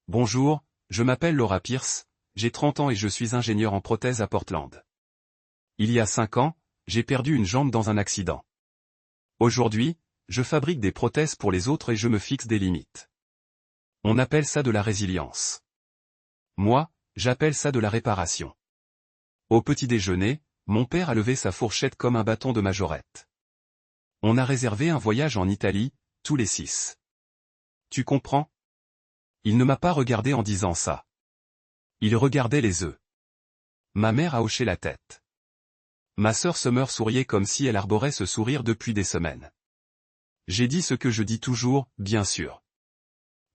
Bonjour, je m'appelle Laura Pierce, j'ai 30 ans et je suis ingénieur en prothèse à Portland. Il y a 5 ans, j'ai perdu une jambe dans un accident. Aujourd'hui, je fabrique des prothèses pour les autres et je me fixe des limites. On appelle ça de la résilience. Moi, j'appelle ça de la réparation. Au petit déjeuner, mon père a levé sa fourchette comme un bâton de majorette. On a réservé un voyage en Italie, tous les 6. Tu comprends? Il ne m'a pas regardé en disant ça. Il regardait les œufs. Ma mère a hoché la tête. Ma sœur Summer souriait comme si elle arborait ce sourire depuis des semaines. J'ai dit ce que je dis toujours, bien sûr.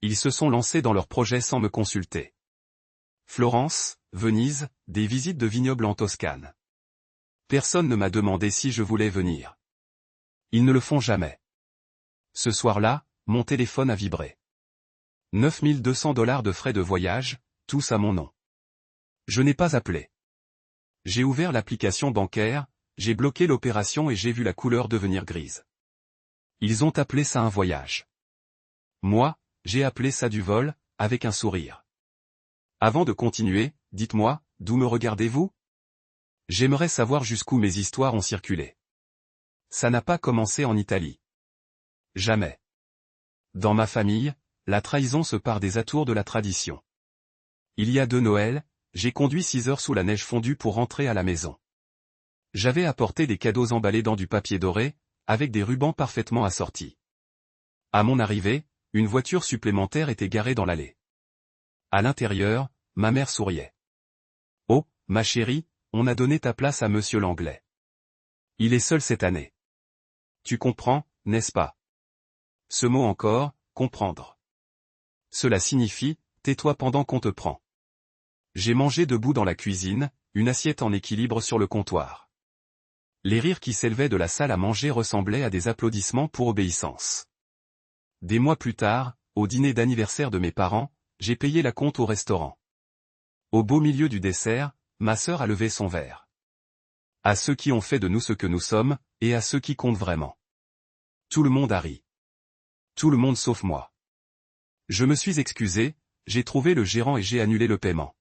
Ils se sont lancés dans leur projet sans me consulter. Florence, Venise, des visites de vignobles en Toscane. Personne ne m'a demandé si je voulais venir. Ils ne le font jamais. Ce soir-là, mon téléphone a vibré. 9200 $ de frais de voyage, tous à mon nom. Je n'ai pas appelé. J'ai ouvert l'application bancaire, j'ai bloqué l'opération et j'ai vu la couleur devenir grise. Ils ont appelé ça un voyage. Moi, j'ai appelé ça du vol, avec un sourire. Avant de continuer, dites-moi, d'où me regardez-vous? J'aimerais savoir jusqu'où mes histoires ont circulé. Ça n'a pas commencé en Italie. Jamais. Dans ma famille, la trahison se part des atours de la tradition. Il y a 2 Noëls, j'ai conduit 6 heures sous la neige fondue pour rentrer à la maison. J'avais apporté des cadeaux emballés dans du papier doré, avec des rubans parfaitement assortis. À mon arrivée, une voiture supplémentaire était garée dans l'allée. À l'intérieur, ma mère souriait. « Oh, ma chérie, on a donné ta place à Monsieur Langlais. Il est seul cette année. Tu comprends, n'est-ce pas? » Ce mot encore, comprendre. Cela signifie, tais-toi pendant qu'on te prend. J'ai mangé debout dans la cuisine, une assiette en équilibre sur le comptoir. Les rires qui s'élevaient de la salle à manger ressemblaient à des applaudissements pour obéissance. Des mois plus tard, au dîner d'anniversaire de mes parents, j'ai payé la compte au restaurant. Au beau milieu du dessert, ma sœur a levé son verre. À ceux qui ont fait de nous ce que nous sommes, et à ceux qui comptent vraiment. Tout le monde a ri. Tout le monde sauf moi. Je me suis excusé, j'ai trouvé le gérant et j'ai annulé le paiement.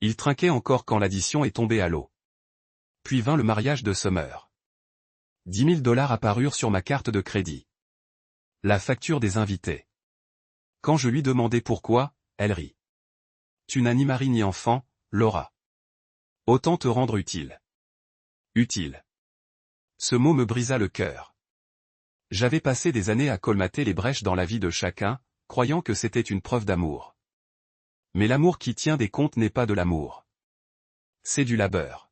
Il trinquait encore quand l'addition est tombée à l'eau. Puis vint le mariage de Summer. 10 000 $ apparurent sur ma carte de crédit. La facture des invités. Quand je lui demandai pourquoi, elle rit. Tu n'as ni mari ni enfant, Laura. Autant te rendre utile. Utile. Ce mot me brisa le cœur. J'avais passé des années à colmater les brèches dans la vie de chacun, croyant que c'était une preuve d'amour. Mais l'amour qui tient des comptes n'est pas de l'amour. C'est du labeur.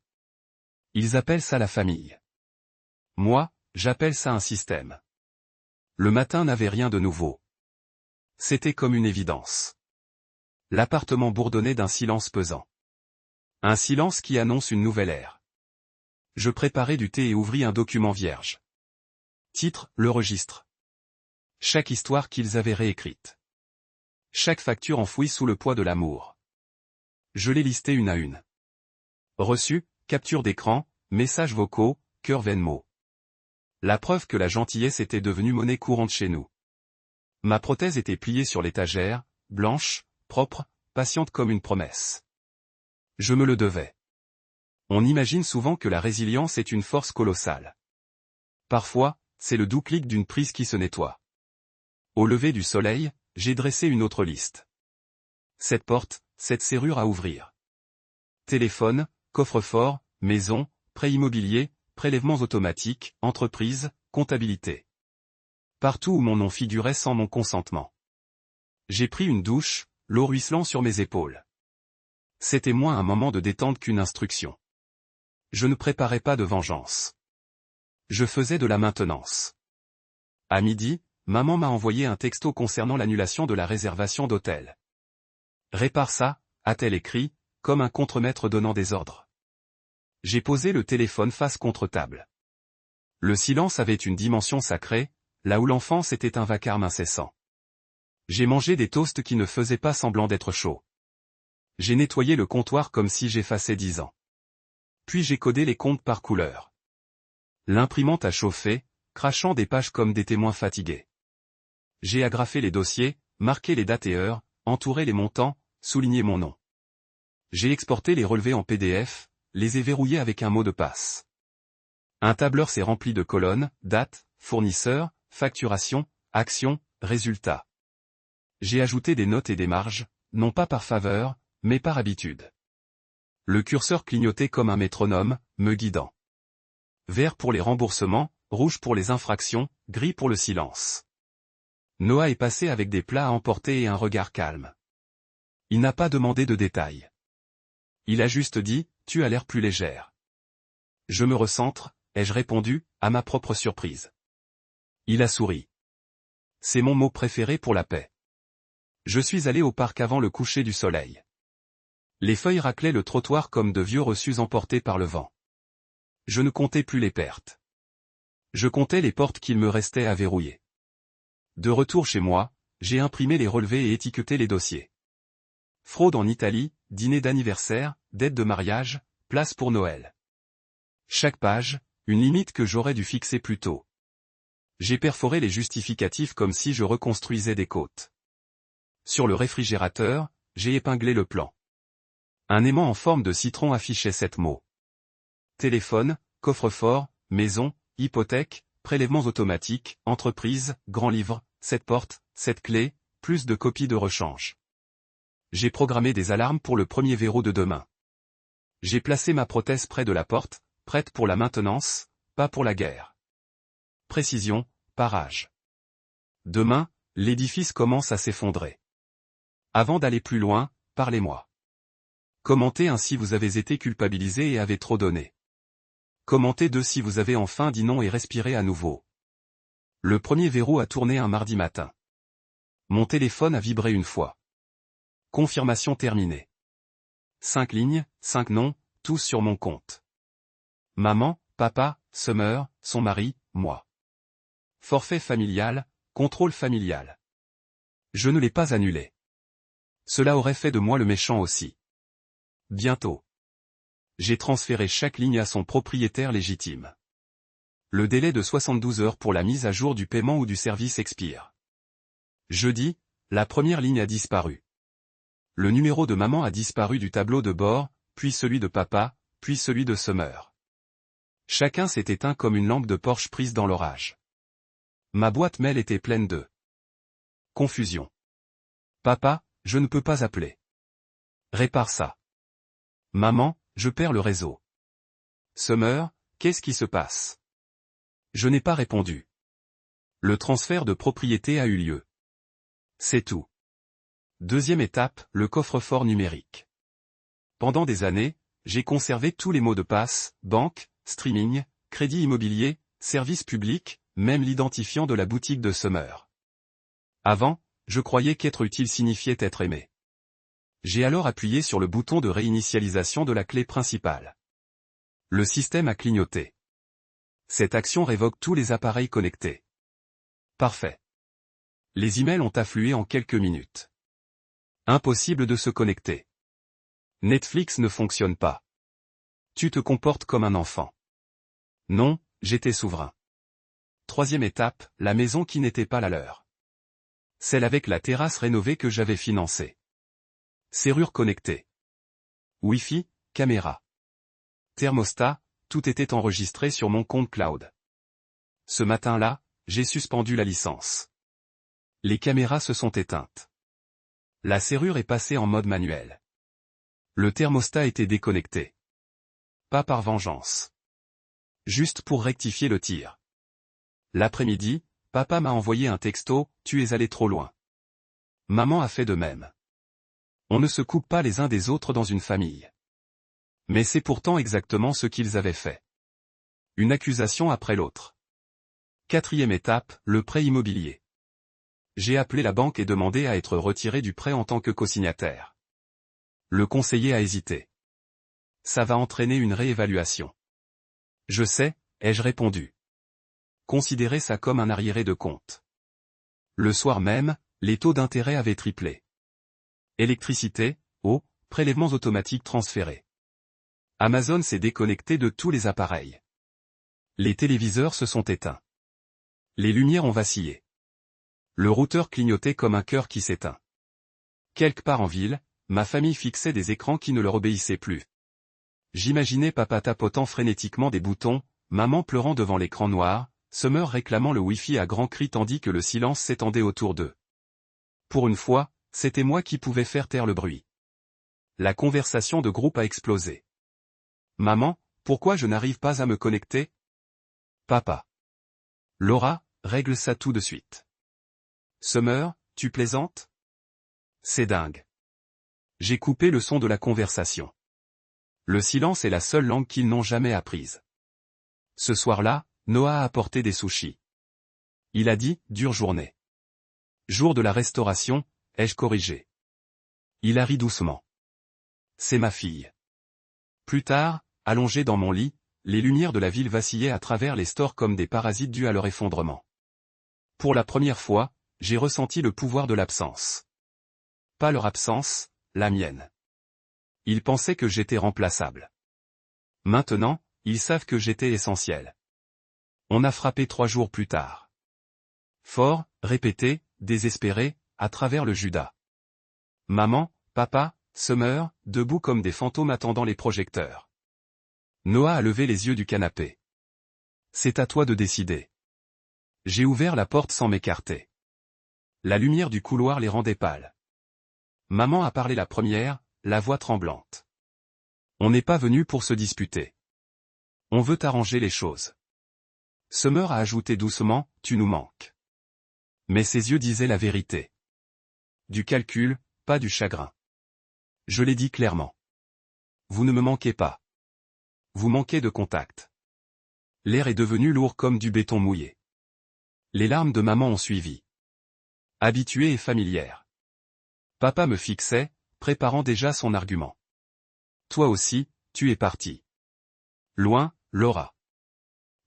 Ils appellent ça la famille. Moi, j'appelle ça un système. Le matin n'avait rien de nouveau. C'était comme une évidence. L'appartement bourdonnait d'un silence pesant. Un silence qui annonce une nouvelle ère. Je préparai du thé et ouvris un document vierge. Titre, le registre. Chaque histoire qu'ils avaient réécrite. Chaque facture enfouie sous le poids de l'amour. Je les listais une à une. Reçu, capture d'écran, messages vocaux, cœur Venmo. La preuve que la gentillesse était devenue monnaie courante chez nous. Ma prothèse était pliée sur l'étagère, blanche, propre, patiente comme une promesse. Je me le devais. On imagine souvent que la résilience est une force colossale. Parfois, c'est le doux clic d'une prise qui se nettoie. Au lever du soleil, j'ai dressé une autre liste. Cette porte, cette serrure à ouvrir. Téléphone, coffre-fort, maison, prêt immobilier, prélèvements automatiques, entreprise, comptabilité. Partout où mon nom figurait sans mon consentement. J'ai pris une douche, l'eau ruisselant sur mes épaules. C'était moins un moment de détente qu'une instruction. Je ne préparais pas de vengeance. Je faisais de la maintenance. À midi, maman m'a envoyé un texto concernant l'annulation de la réservation d'hôtel. Répare ça, a-t-elle écrit, comme un contremaître donnant des ordres. J'ai posé le téléphone face contre table. Le silence avait une dimension sacrée, là où l'enfance était un vacarme incessant. J'ai mangé des toasts qui ne faisaient pas semblant d'être chauds. J'ai nettoyé le comptoir comme si j'effaçais 10 ans. Puis j'ai codé les comptes par couleur. L'imprimante a chauffé, crachant des pages comme des témoins fatigués. J'ai agrafé les dossiers, marqué les dates et heures, entourer les montants, souligner mon nom. J'ai exporté les relevés en PDF, les ai verrouillés avec un mot de passe. Un tableur s'est rempli de colonnes, date, fournisseur, facturation, action, résultat. J'ai ajouté des notes et des marges, non pas par faveur, mais par habitude. Le curseur clignotait comme un métronome, me guidant. Vert pour les remboursements, rouge pour les infractions, gris pour le silence. Noah est passé avec des plats à emporter et un regard calme. Il n'a pas demandé de détails. Il a juste dit, tu as l'air plus légère. Je me recentre, ai-je répondu, à ma propre surprise. Il a souri. C'est mon mot préféré pour la paix. Je suis allé au parc avant le coucher du soleil. Les feuilles raclaient le trottoir comme de vieux reçus emportés par le vent. Je ne comptais plus les pertes. Je comptais les portes qu'il me restait à verrouiller. De retour chez moi, j'ai imprimé les relevés et étiqueté les dossiers. Fraude en Italie, dîner d'anniversaire, dette de mariage, place pour Noël. Chaque page, une limite que j'aurais dû fixer plus tôt. J'ai perforé les justificatifs comme si je reconstruisais des côtes. Sur le réfrigérateur, j'ai épinglé le plan. Un aimant en forme de citron affichait 7 mots. Téléphone, coffre-fort, maison, hypothèque, prélèvements automatiques, entreprise, grand livre, 7 portes, 7 clés, plus de copies de rechange. J'ai programmé des alarmes pour le premier verrou de demain. J'ai placé ma prothèse près de la porte, prête pour la maintenance, pas pour la guerre. Précision, parage. Demain, l'édifice commence à s'effondrer. Avant d'aller plus loin, parlez-moi. Commentez un si vous avez été culpabilisé et avez trop donné. Commentez 2 si vous avez enfin dit non et respiré à nouveau. Le premier verrou a tourné un mardi matin. Mon téléphone a vibré une fois. Confirmation terminée. 5 lignes, 5 noms, tous sur mon compte. Maman, papa, Summer, son mari, moi. Forfait familial, contrôle familial. Je ne l'ai pas annulé. Cela aurait fait de moi le méchant aussi. Bientôt. J'ai transféré chaque ligne à son propriétaire légitime. Le délai de 72 heures pour la mise à jour du paiement ou du service expire. Jeudi, la première ligne a disparu. Le numéro de maman a disparu du tableau de bord, puis celui de papa, puis celui de Summer. Chacun s'est éteint comme une lampe de Porsche prise dans l'orage. Ma boîte mail était pleine de confusion. Papa, je ne peux pas appeler. Répare ça. Maman, je perds le réseau. Summer, qu'est-ce qui se passe? Je n'ai pas répondu. Le transfert de propriété a eu lieu. C'est tout. Deuxième étape, le coffre-fort numérique. Pendant des années, j'ai conservé tous les mots de passe, banque, streaming, crédit immobilier, service public, même l'identifiant de la boutique de Summer. Avant, je croyais qu'être utile signifiait être aimé. J'ai alors appuyé sur le bouton de réinitialisation de la clé principale. Le système a clignoté. Cette action révoque tous les appareils connectés. Parfait. Les emails ont afflué en quelques minutes. Impossible de se connecter. Netflix ne fonctionne pas. Tu te comportes comme un enfant. Non, j'étais souverain. Troisième étape, la maison qui n'était pas la leur. Celle avec la terrasse rénovée que j'avais financée. Serrure connectée. Wi-Fi, caméra. Thermostat, tout était enregistré sur mon compte cloud. Ce matin-là, j'ai suspendu la licence. Les caméras se sont éteintes. La serrure est passée en mode manuel. Le thermostat était déconnecté. Pas par vengeance. Juste pour rectifier le tir. L'après-midi, papa m'a envoyé un texto, tu es allé trop loin. Maman a fait de même. On ne se coupe pas les uns des autres dans une famille. Mais c'est pourtant exactement ce qu'ils avaient fait. Une accusation après l'autre. Quatrième étape, le prêt immobilier. J'ai appelé la banque et demandé à être retiré du prêt en tant que cosignataire. Le conseiller a hésité. Ça va entraîner une réévaluation. Je sais, ai-je répondu. Considérez ça comme un arriéré de compte. Le soir même, les taux d'intérêt avaient triplé. Électricité, eau, prélèvements automatiques transférés. Amazon s'est déconnecté de tous les appareils. Les téléviseurs se sont éteints. Les lumières ont vacillé. Le routeur clignotait comme un cœur qui s'éteint. Quelque part en ville, ma famille fixait des écrans qui ne leur obéissaient plus. J'imaginais papa tapotant frénétiquement des boutons, maman pleurant devant l'écran noir, Summer réclamant le Wi-Fi à grands cris tandis que le silence s'étendait autour d'eux. Pour une fois, c'était moi qui pouvais faire taire le bruit. La conversation de groupe a explosé. Maman, pourquoi je n'arrive pas à me connecter? Papa. Laura, règle ça tout de suite. Summer, tu plaisantes? C'est dingue. J'ai coupé le son de la conversation. Le silence est la seule langue qu'ils n'ont jamais apprise. Ce soir-là, Noah a apporté des sushis. Il a dit, dure journée. Jour de la restauration, ai-je corrigé. Il a ri doucement. C'est ma fille. Plus tard, allongé dans mon lit, les lumières de la ville vacillaient à travers les stores comme des parasites dus à leur effondrement. Pour la première fois, j'ai ressenti le pouvoir de l'absence. Pas leur absence, la mienne. Ils pensaient que j'étais remplaçable. Maintenant, ils savent que j'étais essentiel. On a frappé 3 jours plus tard. Fort, répété, désespéré, à travers le Juda. Maman, papa, Summer, debout comme des fantômes attendant les projecteurs. Noah a levé les yeux du canapé. C'est à toi de décider. J'ai ouvert la porte sans m'écarter. La lumière du couloir les rendait pâles. Maman a parlé la première, la voix tremblante. On n'est pas venu pour se disputer. On veut arranger les choses. Summer a ajouté doucement, tu nous manques. Mais ses yeux disaient la vérité. Du calcul, pas du chagrin. Je l'ai dit clairement. Vous ne me manquez pas. Vous manquez de contact. L'air est devenu lourd comme du béton mouillé. Les larmes de maman ont suivi. Habituée et familière. Papa me fixait, préparant déjà son argument. Toi aussi, tu es parti. Loin, Laura.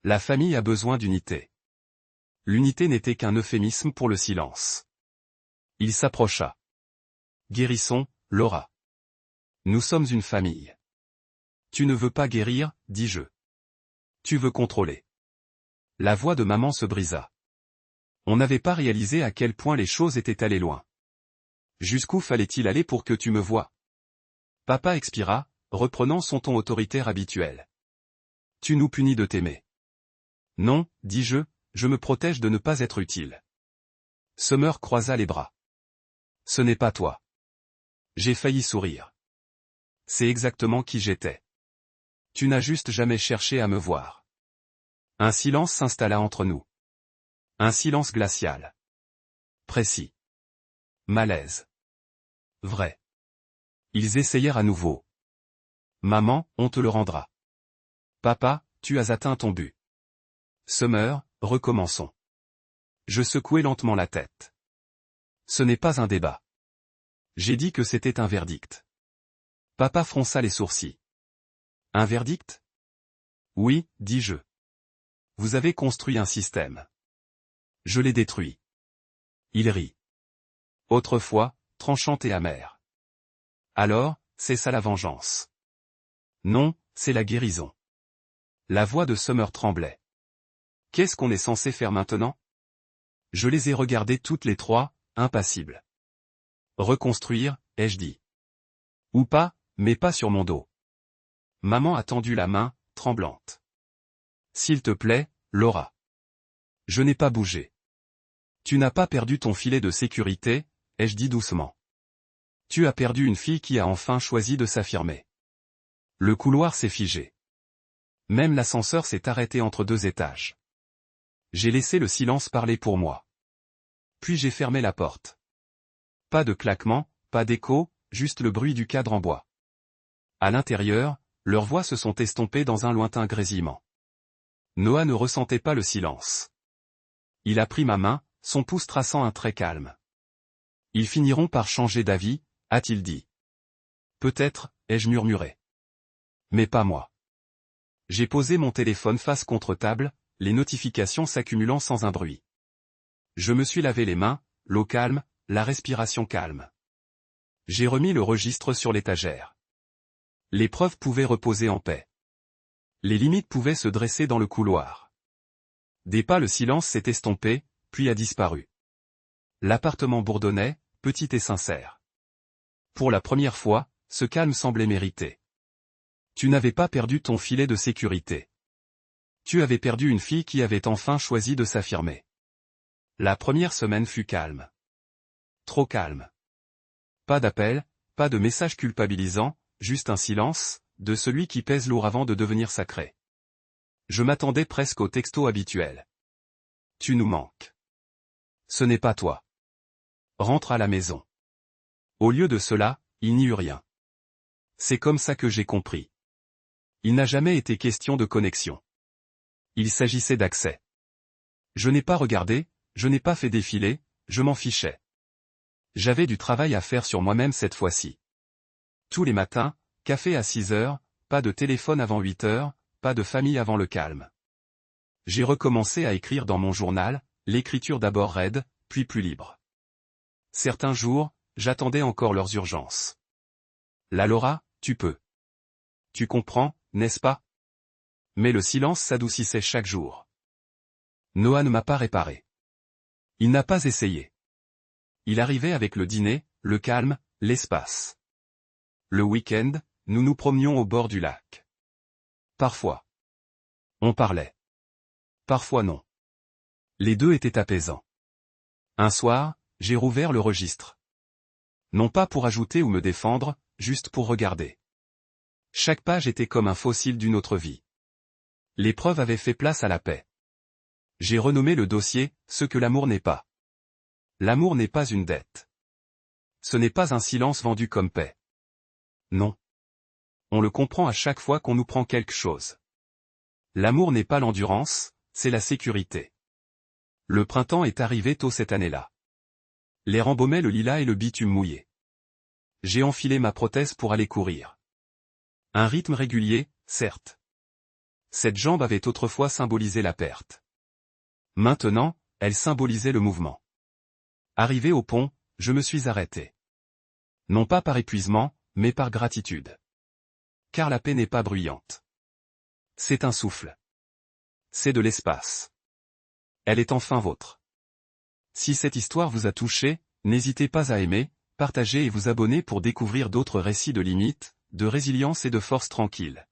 La famille a besoin d'unité. L'unité n'était qu'un euphémisme pour le silence. Il s'approcha. Guérissons, Laura. Nous sommes une famille. Tu ne veux pas guérir, dis-je. Tu veux contrôler. La voix de maman se brisa. On n'avait pas réalisé à quel point les choses étaient allées loin. Jusqu'où fallait-il aller pour que tu me voies? Papa expira, reprenant son ton autoritaire habituel. Tu nous punis de t'aimer. Non, dis-je, je me protège de ne pas être utile. Summer croisa les bras. Ce n'est pas toi. J'ai failli sourire. C'est exactement qui j'étais. Tu n'as juste jamais cherché à me voir. Un silence s'installa entre nous. Un silence glacial. Précis. Malaise. Vrai. Ils essayèrent à nouveau. Maman, on te le rendra. Papa, tu as atteint ton but. Summer, recommençons. Je secouai lentement la tête. Ce n'est pas un débat. J'ai dit que c'était un verdict. Papa fronça les sourcils. Un verdict? Oui, dis-je. Vous avez construit un système. Je l'ai détruit. Il rit. Autrefois, tranchante et amère. Alors, c'est ça la vengeance. Non, c'est la guérison. La voix de Summer tremblait. Qu'est-ce qu'on est censé faire maintenant? Je les ai regardés toutes les trois, impassibles. Reconstruire, ai-je dit. Ou pas, mais pas sur mon dos. Maman a tendu la main, tremblante. S'il te plaît, Laura. Je n'ai pas bougé. Tu n'as pas perdu ton filet de sécurité, ai-je dit doucement. Tu as perdu une fille qui a enfin choisi de s'affirmer. Le couloir s'est figé. Même l'ascenseur s'est arrêté entre 2 étages. J'ai laissé le silence parler pour moi. Puis j'ai fermé la porte. Pas de claquement, pas d'écho, juste le bruit du cadre en bois. À l'intérieur, leurs voix se sont estompées dans un lointain grésillement. Noah ne ressentait pas le silence. Il a pris ma main, son pouce traçant un trait calme. Ils finiront par changer d'avis, a-t-il dit. Peut-être, ai-je murmuré. Mais pas moi. J'ai posé mon téléphone face contre table, les notifications s'accumulant sans un bruit. Je me suis lavé les mains, l'eau calme, la respiration calme. J'ai remis le registre sur l'étagère. Les preuves pouvaient reposer en paix. Les limites pouvaient se dresser dans le couloir. Des pas, le silence s'est estompé, puis a disparu. L'appartement bourdonnait, petit et sincère. Pour la première fois, ce calme semblait mérité. Tu n'avais pas perdu ton filet de sécurité. Tu avais perdu une fille qui avait enfin choisi de s'affirmer. La première semaine fut calme. Trop calme. Pas d'appel, pas de message culpabilisant, juste un silence, de celui qui pèse lourd avant de devenir sacré. Je m'attendais presque au texto habituel. Tu nous manques. Ce n'est pas toi. Rentre à la maison. Au lieu de cela, il n'y eut rien. C'est comme ça que j'ai compris. Il n'a jamais été question de connexion. Il s'agissait d'accès. Je n'ai pas regardé, je n'ai pas fait défiler, je m'en fichais. J'avais du travail à faire sur moi-même cette fois-ci. Tous les matins, café à 6 heures, pas de téléphone avant 8 heures, pas de famille avant le calme. J'ai recommencé à écrire dans mon journal, l'écriture d'abord raide, puis plus libre. Certains jours, j'attendais encore leurs urgences. La Laura, tu peux. Tu comprends, n'est-ce pas? Mais le silence s'adoucissait chaque jour. Noah ne m'a pas réparé. Il n'a pas essayé. Il arrivait avec le dîner, le calme, l'espace. Le week-end, nous nous promenions au bord du lac. Parfois. On parlait. Parfois non. Les deux étaient apaisants. Un soir, j'ai rouvert le registre. Non pas pour ajouter ou me défendre, juste pour regarder. Chaque page était comme un fossile d'une autre vie. L'épreuve avait fait place à la paix. J'ai renommé le dossier « Ce que l'amour n'est pas ». L'amour n'est pas une dette. Ce n'est pas un silence vendu comme paix. Non. On le comprend à chaque fois qu'on nous prend quelque chose. L'amour n'est pas l'endurance, c'est la sécurité. Le printemps est arrivé tôt cette année-là. L'air embaumait le lilas et le bitume mouillé. J'ai enfilé ma prothèse pour aller courir. Un rythme régulier, certes. Cette jambe avait autrefois symbolisé la perte. Maintenant, elle symbolisait le mouvement. Arrivé au pont, je me suis arrêté. Non pas par épuisement, mais par gratitude. Car la paix n'est pas bruyante. C'est un souffle. C'est de l'espace. Elle est enfin vôtre. Si cette histoire vous a touché, n'hésitez pas à aimer, partager et vous abonner pour découvrir d'autres récits de limites, de résilience et de force tranquille.